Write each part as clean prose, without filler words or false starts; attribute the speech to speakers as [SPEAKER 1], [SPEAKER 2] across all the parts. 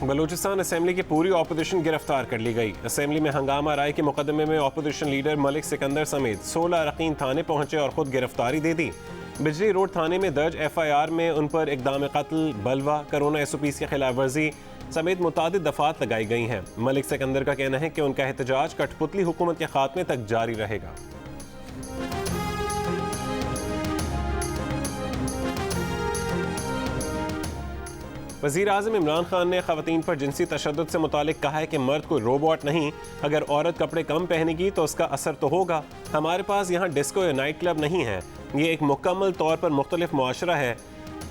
[SPEAKER 1] Balochistan assembly की पूरी opposition गिरफ्तार कर ली गई। असेंबली में हंगामा राय के मुकदमे में ऑपोजिशन लीडर मलिक सिकंदर समेत 16 अरकान थाने पहुंचे और खुद गिरफ्तारी दे दी। बिजली रोड थाने में दर्ज FIR में उन पर इक़दाम कत्ल, बलवा, कोरोना SOPs की खिलाफ वर्जी समेत मुतादिद दफात लगाई गई हैं। मलिक सिकंदर का कहना है कि उनका एहतजाज कठपुतली हुकूमत के खात्मे तक जारी रहेगा। वज़ीर आज़म इमरान खान ने ख़वातीन पर जिनसी तशद्दुद से मुतालिक कहा है कि मर्द कोई रोबोट नहीं, अगर औरत कपड़े कम पहनेगी तो उसका असर तो होगा। हमारे पास यहाँ डिस्को या नाइट क्लब नहीं है, ये एक मुकम्मल तौर पर मुख्तलिफ मुआशरा है।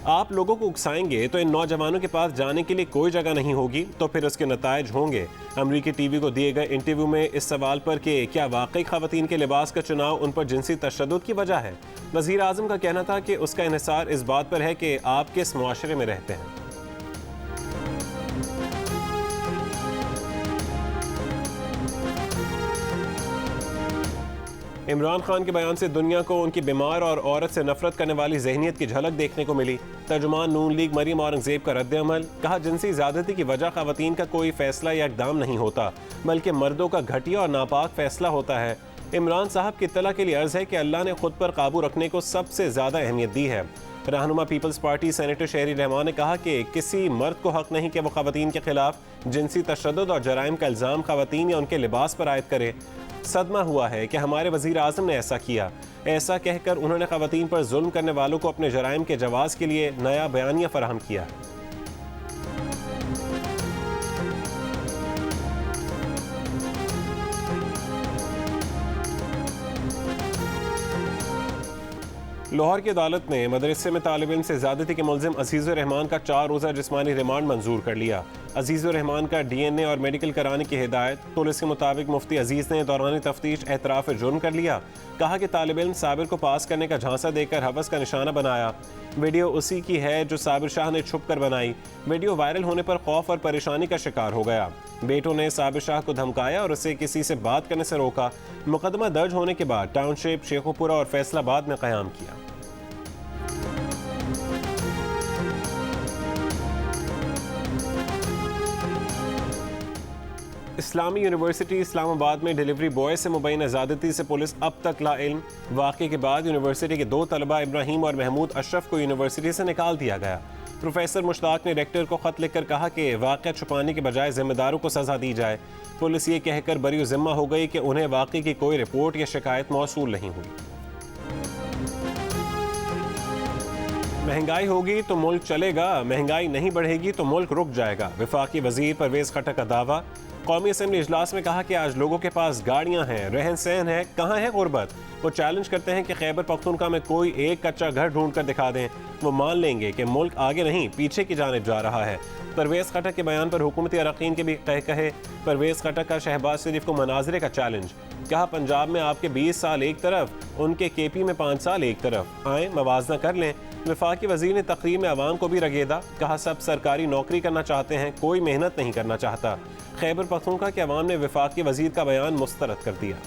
[SPEAKER 1] आप लोगों को उकसाएंगे तो इन नौजवानों के पास जाने के लिए कोई जगह नहीं होगी, तो फिर उसके नतायज होंगे। अमरीकी TV को दिए गए इंटरव्यू में इस सवाल पर कि क्या वाकई ख़वातीन के लिबास का चुनाव उन पर जिनसी तशद्दुद की वजह है, वज़ीर आज़म का कहना था कि उसका इन्हिसार इस बात पर है कि आप किस मुआशरे में रहते हैं। इमरान खान के बयान से दुनिया को उनकी बीमार और औरत से नफरत करने वाली जहनीत की झलक देखने को मिली। तर्जुमान नून लीग मरीम औरंगजेब का रद्द-ए-अमल, कहा जिनसी ज़्यादती की वजह ख़वातीन का कोई फैसला या इक़दाम नहीं होता, बल्कि मर्दों का घटिया और नापाक फैसला होता है। इमरान साहब की इत्तला के लिए अर्ज़ है कि अल्लाह ने खुद पर काबू रखने को सबसे ज़्यादा अहमियत दी है। रहनुमा पीपल्स पार्टी सेनेटर शहरी रहमान ने कहा कि किसी मर्द को हक नहीं कि वो ख़वातीन के खिलाफ जिनसी तशद्दुद और जराइम का इल्ज़ाम ख़वातीन या उनके लिबास पर आयद करे। सदमा हुआ है कि हमारे वज़ीर आज़म ने ऐसा किया। ऐसा कहकर उन्होंने ख़वातीन पर जुल्म करने वालों को अपने जराइम के जवाज़ के लिए नया बयानिया फराहम किया। लाहौर की अदालत ने मदरसे में तालिब इल्म से ज़्यादती के मुल्ज़िम अज़ीज़ुर रहमान का 4 रोज़ा जिस्मानी रिमांड मंजूर कर लिया। अज़ीज़ुर रहमान का DNA और मेडिकल कराने की हिदायत। पुलिस के मुताबिक मुफ्ती अजीज़ ने दौरान तफ्तीश एतराफ़ जुर्म कर लिया। कहा कि तालिब इल्म साबिर को पास करने का झांसा देकर हवस का निशाना बनाया। वीडियो उसी की है जो साबिर शाह ने छुप कर बनाई। वीडियो वायरल होने पर खौफ और परेशानी का शिकार हो गया। बेटों ने साबिर शाह को धमकाया और उसे किसी से बात करने से रोका। मुकदमा दर्ज होने के बाद टाउनशिप, शेखोपुरा और फैसलाबाद में क़याम किया। इस्लामी यूनिवर्सिटी इस्लामाबाद में डिलीवरी बॉय से मुबैना ज़्यादती से पुलिस अब तक लाइल्म। वाक़े के बाद यूनिवर्सिटी के 2 तलबा इब्राहिम और महमूद अशरफ को यूनिवर्सिटी से निकाल दिया गया। प्रोफेसर मुश्ताक ने रेक्टर को ख़त लिखकर कहा कि वाक़या छुपाने के बजाय जिम्मेदारों को सज़ा दी जाए। पुलिस ये कहकर बरी ज़िम्मा हो गई कि उन्हें वाक़े की कोई रिपोर्ट या शिकायत मौसूल नहीं हुई। महंगाई होगी तो मुल्क चलेगा, महंगाई नहीं बढ़ेगी तो मुल्क रुक जाएगा। वफाकी वज़ीर परवेज़ खट्टर का दावा। कौमी असम्बली इजलास में कहा कि आज लोगों के पास गाड़ियां हैं, रहन सहन है, कहाँ है गुर्बत। वो चैलेंज करते हैं कि खैबर पख्तूनख्वा में कोई एक कच्चा घर ढूंढ कर दिखा दें, वो मान लेंगे कि मुल्क आगे नहीं पीछे की जानिब जा रहा है। परवेज़ खट्टर के बयान पर हुकूमती अरकान के भी कहे। परवेज़ खट्टर का शहबाज शरीफ को मनाजरे का चैलेंज। कहा पंजाब में आपके 20 साल एक तरफ, उनके KP में 5 साल एक तरफ, आए मवाजना कर लें। वफाकी वज़ीर ने तकरीर में आवाम को भी रगेदा। कहा सब सरकारी नौकरी करना चाहते हैं, कोई मेहनत नहीं करना चाहता। खैबर पख्तूनख्वा के अवाम ने वफाकी वज़ीर का बयान मुस्तरद कर दिया।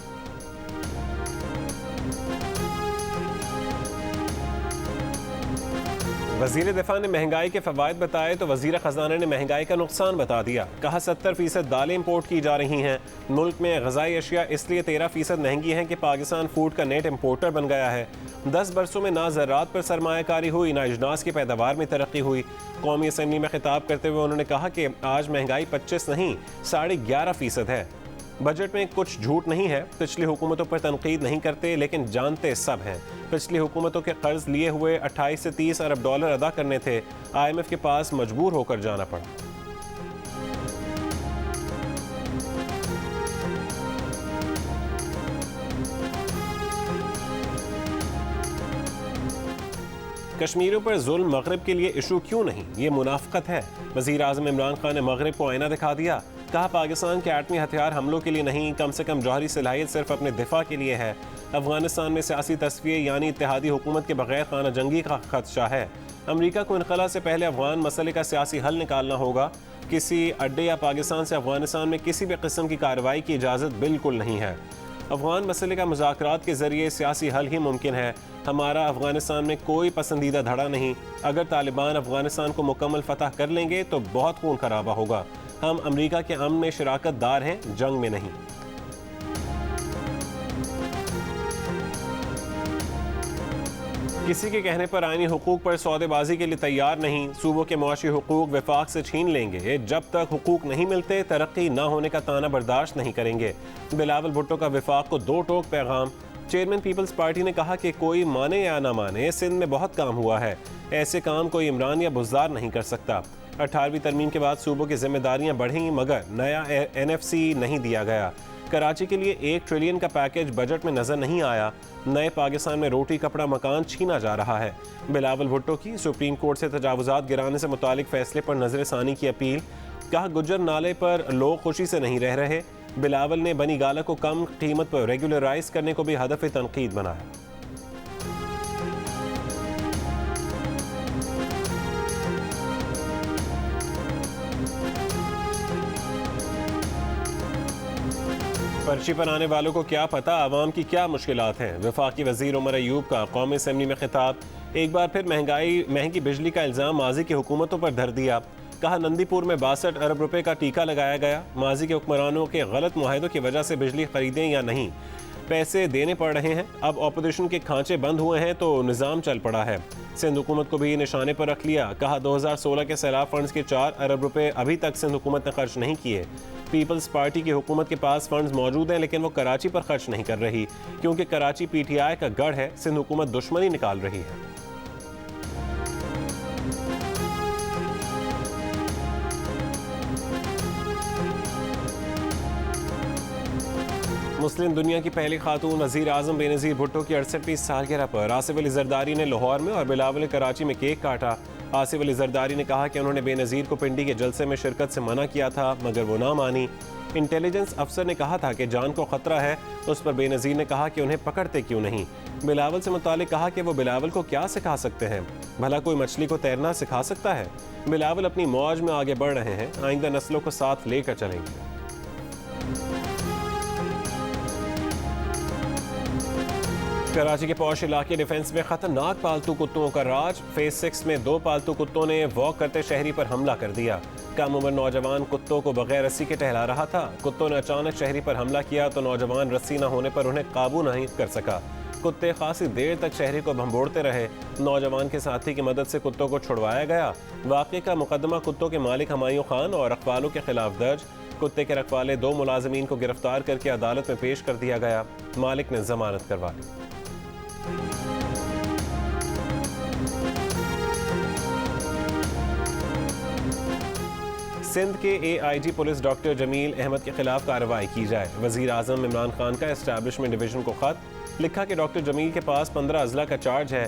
[SPEAKER 1] वज़ीर दिफा ने महंगाई के फ़वाइद बताए तो वज़ीर ख़जाना ने महंगाई का नुकसान बता दिया। कहा 70% दालें इम्पोर्ट की जा रही हैं। मुल्क में ग़ज़ाई अशिया इसलिए 13% महंगी हैं कि पाकिस्तान फूड का नेट इम्पोर्टर बन गया है। 10 बरसों में ना ज़राअत पर सरमायाकारी हुई, ना अजनास की पैदावार में तरक्की हुई। कौमी असम्बली में खिताब करते हुए उन्होंने कहा कि आज महंगाई 25 नहीं 11.5% है। बजट में कुछ झूठ नहीं है। पिछली हुकूमतों पर तनकीद नहीं करते, लेकिन जानते सब हैं। पिछली हुकूमतों के कर्ज लिए हुए 28 से 30 अरब डॉलर अदा करने थे। IMF के पास मजबूर होकर जाना पड़ा। कश्मीरियों पर जुल्म मगरब के लिए इशू क्यों नहीं, ये मुनाफकत है। वज़ीर आज़म इमरान खान ने मगरब को आईना दिखा दिया। कहा पाकिस्तान के एटमी हथियार हमलों के लिए नहीं, कम से कम जौहरी सलाहियत सिर्फ अपने दिफा के लिए है। अफगानिस्तान में सियासी तस्वीर यानी इत्तेहादी हुकूमत के बगैर खाना जंगी का खदशा है। अमरीका को इनखला से पहले अफगान मसले का सियासी हल निकालना होगा। किसी अड्डे या पाकिस्तान से अफगानिस्तान में किसी भी किस्म की कार्रवाई की इजाज़त बिल्कुल नहीं है। अफगान मसले का मुज़ाकरात के ज़रिए सियासी हल ही मुमकिन है। हमारा अफगानिस्तान में कोई पसंदीदा धड़ा नहीं। अगर तालिबान अफगानिस्तान को मुकम्मल फतह कर लेंगे तो बहुत खून खराबा होगा। हम अमरीका के अमन में शराकत दार हैं, जंग में नहीं। किसी के कहने पर आईनी हुकूक पर सौदेबाजी के लिए तैयार नहीं। सूबों के मुआशी हुकूक वफाक से छीन लेंगे। जब तक हुकूक नहीं मिलते तरक्की न होने का ताना बर्दाश्त नहीं करेंगे। बिलावल भुट्टो का वफाक को दो टोक पैगाम। चेयरमैन पीपल्स पार्टी ने कहा कि कोई माने या ना माने, सिंध में बहुत काम हुआ है। ऐसे काम कोई इमरान या बुज़दार नहीं कर सकता। 18वीं तरमीम के बाद सूबों की जिम्मेदारियां बढ़ी मगर नया NFC नहीं दिया गया। कराची के लिए 1 ट्रिलियन का पैकेज बजट में नजर नहीं आया। नए पाकिस्तान में रोटी कपड़ा मकान छीना जा रहा है। बिलावल भुट्टो की सुप्रीम कोर्ट से तजावुजात गिराने से मुतालिक फैसले पर नजरसानी की अपील। कहा गुज्जर नाले पर लोग खुशी से नहीं रह रहे। बिलावल ने बनी गाला को कम कीमत पर रेगुलराइज करने को भी हदफ तनकीद बनाया। पर्ची पर आने वालों को क्या पता आवाम की क्या मुश्किलात हैं। वफाकी वजीर उमर अयूब का कौमी असम्बली में खिताब। एक बार फिर महंगी बिजली का इल्ज़ाम माजी की हुकूमतों पर धर दिया। कहा नंदीपुर में 62 अरब रुपए का टीका लगाया गया। माजी के हुक्मरानों के गलत मुआहदों की वजह से बिजली खरीदें या नहीं, पैसे देने पड़ रहे हैं। अब ऑपोजिशन के खांचे बंद हुए हैं तो निज़ाम चल पड़ा है। सिंध हुकूमत को भी निशाने पर रख लिया। कहा 2016 के सैलाब फंड्स के 4 अरब रुपए अभी तक सिंध हुकूमत ने खर्च नहीं किए। पीपल्स पार्टी की हुकूमत के पास फंड्स मौजूद हैं लेकिन वो कराची पर खर्च नहीं कर रही क्योंकि कराची PTI का गढ़ है। सिंध हुकूमत दुश्मनी निकाल रही है। मुस्लिम दुनिया की पहली खातून वजीर आजम बेनज़ीर भुट्टो की 68वीं सालगिरह पर आसिफ अली जरदारी ने लाहौर में और बिलावल ने कराची में केक काटा। आसिफ अली जरदारी ने कहा कि उन्होंने बेनज़ीर को पिंडी के जलसे में शिरकत से मना किया था मगर वो ना मानी। इंटेलिजेंस अफसर ने कहा था कि जान को खतरा है। उस पर बेनज़ीर ने कहा कि उन्हें पकड़ते क्यों नहीं। बिलावल से मुतालिक कहा कि वो बिलावल को क्या सिखा सकते हैं, भला कोई मछली को तैरना सिखा सकता है। बिलावल अपनी मौज में आगे बढ़ रहे हैं, आइंदा नस्लों को साथ लेकर चलेंगे। कराची के पौश इलाके डिफेंस में खतरनाक पालतू कुत्तों का राज। फेज 6 में 2 पालतू कुत्तों ने वॉक करते शहरी पर हमला कर दिया। कम उम्र नौजवान कुत्तों को बगैर रस्सी के टहला रहा था। कुत्तों ने अचानक शहरी पर हमला किया तो नौजवान रस्सी न होने पर उन्हें काबू नहीं कर सका। कुत्ते खासी देर तक शहरी को भंबोड़ते रहे। नौजवान के साथी की मदद से कुत्तों को छुड़वाया गया। वाक़े का मुकदमा कुत्तों के मालिक हमायूं खान और रखवालों के खिलाफ दर्ज। कुत्ते के रखवाले 2 मुलाजिमीन को गिरफ्तार करके अदालत में पेश कर दिया गया। मालिक ने जमानत करवा ली। सिंध के AIG police doctor Jameel Ahmed के खिलाफ कार्रवाई की जाए। वजीर आजम इमरान खान का एस्टैब्लिशमेंट डिवीजन को खत लिखा कि डॉक्टर जमील के पास 15 अजला का चार्ज है।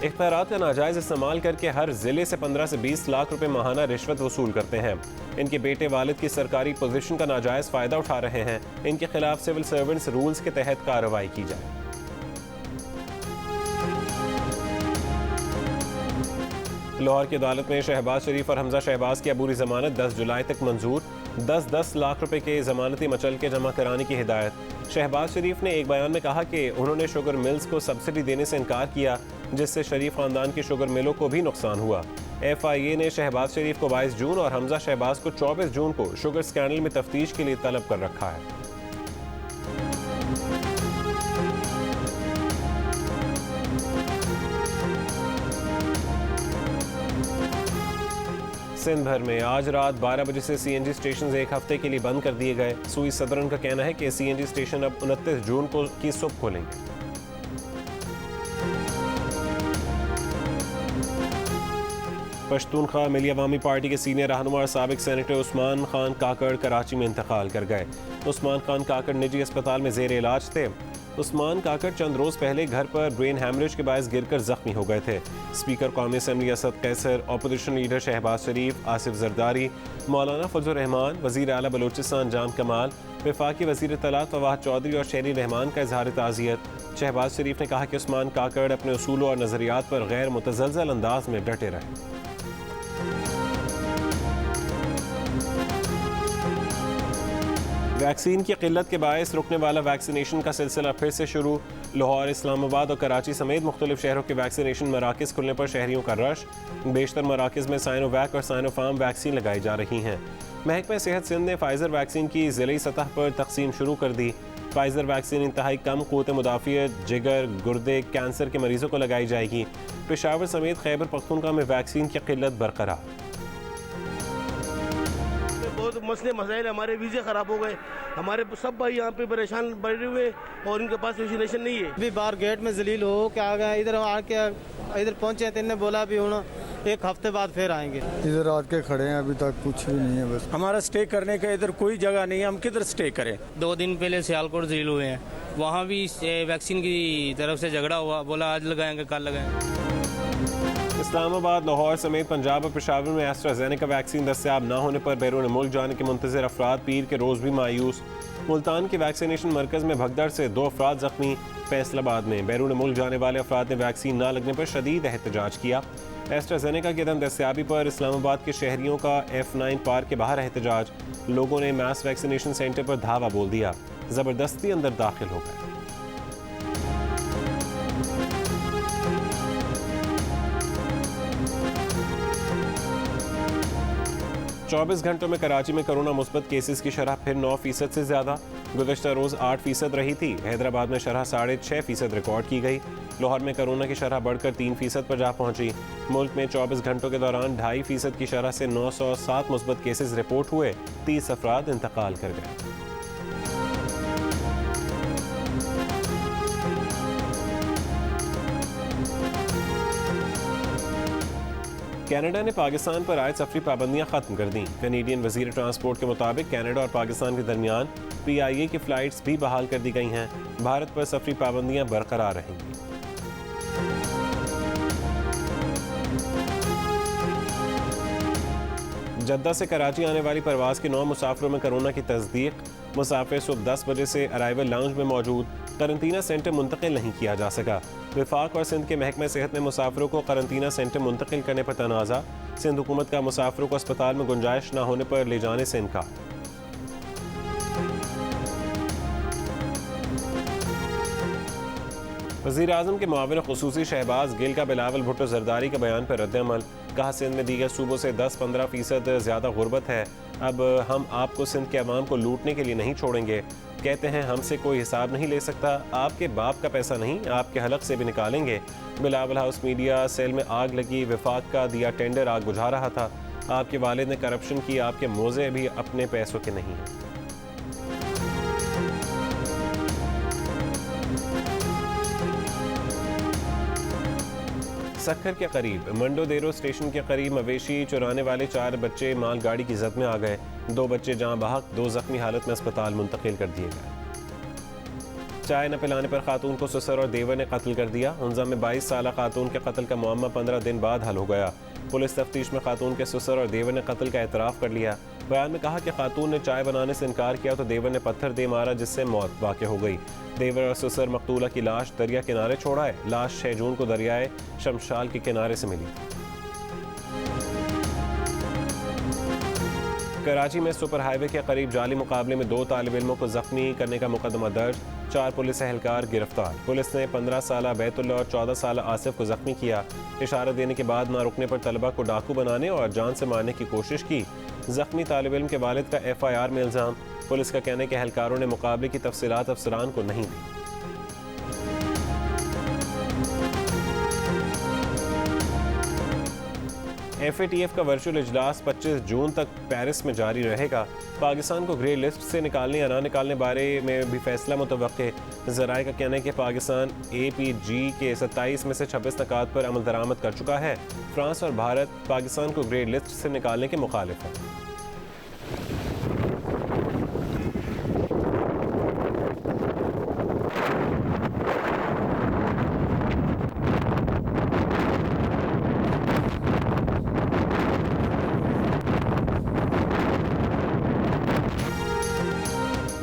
[SPEAKER 1] इख्तियारात का नाजायज इस्तेमाल करके हर जिले से 15 से 20 लाख रुपए माहाना रिश्वत वसूल करते हैं। इनके बेटे वालिद की सरकारी पोजीशन का नाजायज फायदा उठा रहे हैं। इनके खिलाफ सिविल सर्वेंट्स रूल्स के तहत कार्रवाई की जाए। लाहौर की अदालत में शहबाज शरीफ और हमजा शहबाज की अबूरी जमानत 10 जुलाई तक मंजूर। 10-10 लाख रुपए के जमानती मचल के जमा कराने की हिदायत। शहबाज शरीफ ने एक बयान में कहा कि उन्होंने शुगर मिल्स को सब्सिडी देने से इनकार किया जिससे शरीफ खानदान की शुगर मिलों को भी नुकसान हुआ। FIA ने शहबाज शरीफ को 22 जून और हमजा शहबाज को 24 जून को शुगर स्कैंडल में तफ्तीश के लिए तलब कर रखा है। सिंध भर में आज रात 12 बजे से CNG स्टेशन एक हफ्ते के लिए बंद कर दिए गए। सुई सदरन का कहना है कि CNG स्टेशन अब 29 जून की सुबह खोलेंगे। पश्तूनख्वा मिली अवामी पार्टी के सीनियर रहनुमा और साबिक सेनेटर उस्मान खान काकड़ कराची में इंतकाल कर गए। उस्मान खान काकड़ निजी अस्पताल में जेर इलाज थे। उस्मान काकड़ चंद रोज पहले घर पर ब्रेन हैमरेज के बायस गिरकर जख्मी हो गए थे। स्पीकर कौमी assembly Asad Qaiser, opposition leader Shahbaz शरीफ, आसिफ जरदारी, मौलाना फजल रहमान, वजीर आला बलोचिस्तान जान कमाल, वफाकी वजीर तलात फवाद चौधरी और शेरी रहमान का इजहार ताज़ियत। शहबाज शरीफ ने कहा कि उस्मान काकड़ अपने उसूलों और नज़रियात पर गैर मुतज़लज़ल अंदाज में डटे रहे। वैक्सीन की किल्लत के बायस रुकने वाला वैक्सीनेशन का सिलसिला फिर से शुरू। लाहौर, इस्लामाबाद और कराची समेत मुख्तलिफ शहरों के वैक्सीनेशन मराकज़ खुलने पर शहरियों का रश। बेशतर मराकज़ में साइनोवैक और साइनोफार्म वैक्सीन लगाई जा रही हैं। महकमा सेहत सिंध ने फाइज़र वैक्सीन की ज़िली सतह पर तकसीम शुरू कर दी। फाइज़र वैक्सीन इंतहाई कम क़ुव्वत मुदाफ़ियत, जिगर, गुर्दे, कैंसर के मरीजों को लगाई जाएगी। पेशावर समेत खैबर पख्तूनख्वा में वैक्सीन की किल्लत बरकरार।
[SPEAKER 2] बहुत मसले मसाइल, हमारे वीज़े ख़राब हो गए, हमारे सब भाई यहाँ पे परेशान बैठे हुए और उनके पास वैक्सीनेशन नहीं है।
[SPEAKER 3] अभी बाहर गेट में जलील हो के आ गए, इधर आके इधर पहुँचे तो इन्होंने बोला भी होना एक हफ्ते बाद फिर आएंगे।
[SPEAKER 4] इधर आके खड़े हैं, अभी तक कुछ भी नहीं है। बस
[SPEAKER 5] हमारा स्टे करने का इधर कोई जगह नहीं है, हम किधर स्टे करें।
[SPEAKER 6] 2 दिन पहले सियालकोट जलील हुए हैं, वहाँ भी वैक्सीन की तरफ से झगड़ा हुआ, बोला आज लगाएंगे कल लगाएंगे।
[SPEAKER 1] इस्लामाबाद, लाहौर समेत पंजाब और पेशावर में एस्ट्राजेनेका वैक्सीन दस्तयाब न होने पर बैरून मुल्क जाने के मुंतज़िर अफराद पीर के रोज़ भी मायूस। मुल्तान के वैक्सीनेशन मरकज़ में भगदड़ से 2 अफराद जख्मी। फैसलाबाद में बैरून मुल्क जाने वाले अफराद ने वैक्सीन न लगने पर शदीद एहतजाज किया। एस्ट्राजेनेका की अदम दस्तयाबी पर इस्लामाबाद के शहरियों का F9 पार्क के बाहर एहतजाज। लोगों ने मास वैक्सीनेशन सेंटर पर धावा बोल दिया, ज़बरदस्ती अंदर दाखिल हो गए। 24 घंटों में कराची में कोरोना मुस्बत केसेस की शरह फिर 9% से ज़्यादा। गुज़श्ता रोज़ 8% रही थी। हैदराबाद में शरह 6.5% रिकॉर्ड की गई। लाहौर में कोरोना की शरह बढ़कर 3% पर जा पहुंची। मुल्क में 24 घंटों के दौरान 2.5% की शरह से 907 मुस्बत केसेस रिपोर्ट हुए। 30 अफराद इंतकाल कर गए। कनाडा ने पाकिस्तान पर आयद सफरी पाबंदियां खत्म कर दी। कैनेडियन वजीर ट्रांसपोर्ट के मुताबिक कनाडा और पाकिस्तान के दरमियान PIA की फ़्लाइट्स भी बहाल कर दी गई हैं। भारत पर सफरी पाबंदियां बरकरार रहेंगी। जद्दा से कराची आने वाली परवाज के 9 मुसाफिरों में कोरोना की तस्दीक। मुसाफिर सुबह 10 बजे से अराइवल लाउंज में मौजूद। करंतना सेंटर मुंतकिल नहीं किया जा सका। विफाक और सिंध के महकमे सेहत ने मुसाफिरों को करंतना सेंटर मुंतकिल करने पर तनाज़ा। सिंध हुकूमत का मुसाफिरों को अस्पताल में गुंजाइश न होने पर ले जाने से इनकार। वज़ीर आज़म के मुआविन ख़ुसूसी शहबाज गिल का बिलावल भुट्टो जरदारी के बयान पर रद्द-ए-अमल। कहा, सिंध में दीगर सूबों से 10-15% ज़्यादा गुर्बत है। अब हम आपको सिंध के अवाम को लूटने के लिए नहीं छोड़ेंगे। कहते हैं हमसे कोई हिसाब नहीं ले सकता। आपके बाप का पैसा नहीं, आपके हलक से भी निकालेंगे। बिलावल हाउस मीडिया सेल में आग लगी। विफाक का दिया टेंडर आग बुझा रहा था। आपके वालिद ने करप्शन की, आपके मोज़े भी अपने पैसों के नहीं हैं। सक्खर के करीब मंडोदेरो स्टेशन के करीब मवेशी चुराने वाले 4 बच्चे मालगाड़ी की जद में आ गए। 2 बच्चे जाँ बहक, 2 जख्मी हालत में अस्पताल मुंतकिल कर दिए गए। चाय न पिलाने पर खातून को ससुर और देवर ने कत्ल कर दिया। उन्जा में 22 साल खातून के कत्ल का मुअम्मा 15 दिन बाद हल हो गया। पुलिस तफ्तीश में खातून के ससुर और देवर ने कत्ल का एतराफ़ कर लिया। बयान में कहा कि खातून ने चाय बनाने से इनकार किया तो देवर ने पत्थर दे मारा, जिससे मौत वाक़ हो गई। देवर और ससुर मकतूला की लाश दरिया किनारे छोड़ाए। लाश 6 जून को दरियाए शमशाल के किनारे से मिली। कराची में सुपर हाईवे के करीब जाली मुकाबले में 2 तालिब इल्मों को जख्मी करने का मुकदमा दर्ज। 4 पुलिस एहलकार गिरफ्तार। पुलिस ने 15 साल बैतुल्ला और 14 साल आसिफ को जख्मी किया। इशारा देने के बाद ना रुकने पर तलबा को डाकू बनाने और जान से मारने की कोशिश की। जख्मी तालिब इल्म के वालिद का FIR में इल्ज़ाम। पुलिस का कहना है कि एहलकारों ने मुकाबले की तफसीलात अफसरान को नहीं दी। FATF का वर्चुअल इजलास 25 जून तक पेरिस में जारी रहेगा। पाकिस्तान को ग्रे लिस्ट से निकालने या ना निकालने बारे में भी फैसला मुतवक्के। ज़राए का कहना है कि पाकिस्तान APG के 27 में से 26 नकात पर अमल दरामद कर चुका है। फ्रांस और भारत पाकिस्तान को ग्रे लिस्ट से निकालने के मुखालिफ हैं।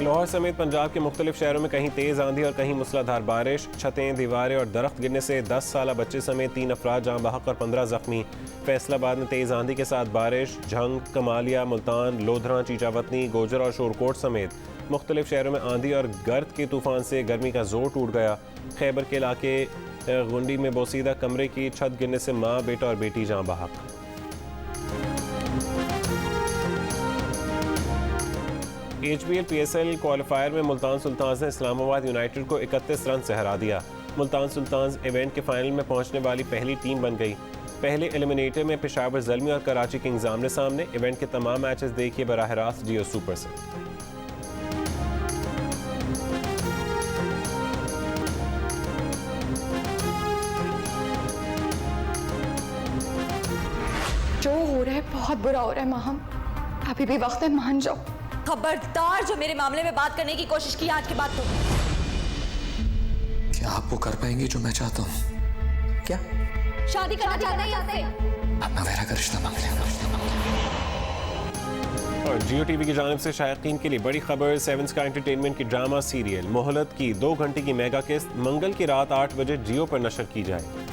[SPEAKER 1] लाहौर समेत पंजाब के मुख्तलिफ शहरों में कहीं तेज़ आंधी और कहीं मूसलाधार बारिश। छतें, दीवारें और दरख्त गिरने से 10 साल बच्चे समेत 3 अफराद जाँ बहक और 15 जख्मी। फैसलाबाद में तेज़ आंधी के साथ बारिश। झंग, कमालिया, मुल्तान, लोधरा, चीचावतनी, गोजर और शोरकोट समेत मुख्तलिफ शहरों में आंधी और गर्द के तूफान से गर्मी का जोर टूट गया। खैबर के इलाके गुंडी में बोसीदा कमरे की छत गिरने से माँ, बेटा और बेटी जाँ बहक। HBL PSL क्वालिफायर में मुल्तान सुल्तान्स ने इस्लामाबाद यूनाइटेड को 31 रन से हरा दिया। मुल्तान सुल्तान्स इवेंट के फाइनल में पहुंचने वाली पहली टीम बन गई। पहले एलिमिनेटर में पेशावर ज़ल्मी और कराची किंग्स आमने सामने। इवेंट के तमाम मैचेस देखिए बराह रास्त जियो सुपर से।
[SPEAKER 7] जो हो रहा है बहुत बुरा हो रहा है माहम, अभी भी वक्त है, मान जाओ।
[SPEAKER 8] खबरदार जो मेरे मामले में बात करने की कोशिश की आज के बाद तो।
[SPEAKER 9] क्या आप वो कर पाएंगे जो मैं चाहता हूँ?
[SPEAKER 8] क्या शादी करना चाहते हैं यहाँ से?
[SPEAKER 9] अपना वैरा का रिश्ता मांग लेना।
[SPEAKER 1] और जियो टीवी की जानिब से शायकीन के लिए बड़ी खबर। 7 स्काई एंटरटेनमेंट की ड्रामा सीरियल मोहलत की 2 घंटे की मेगा किस्त मंगल की रात 8 बजे जियो पर नशर की जाएगी।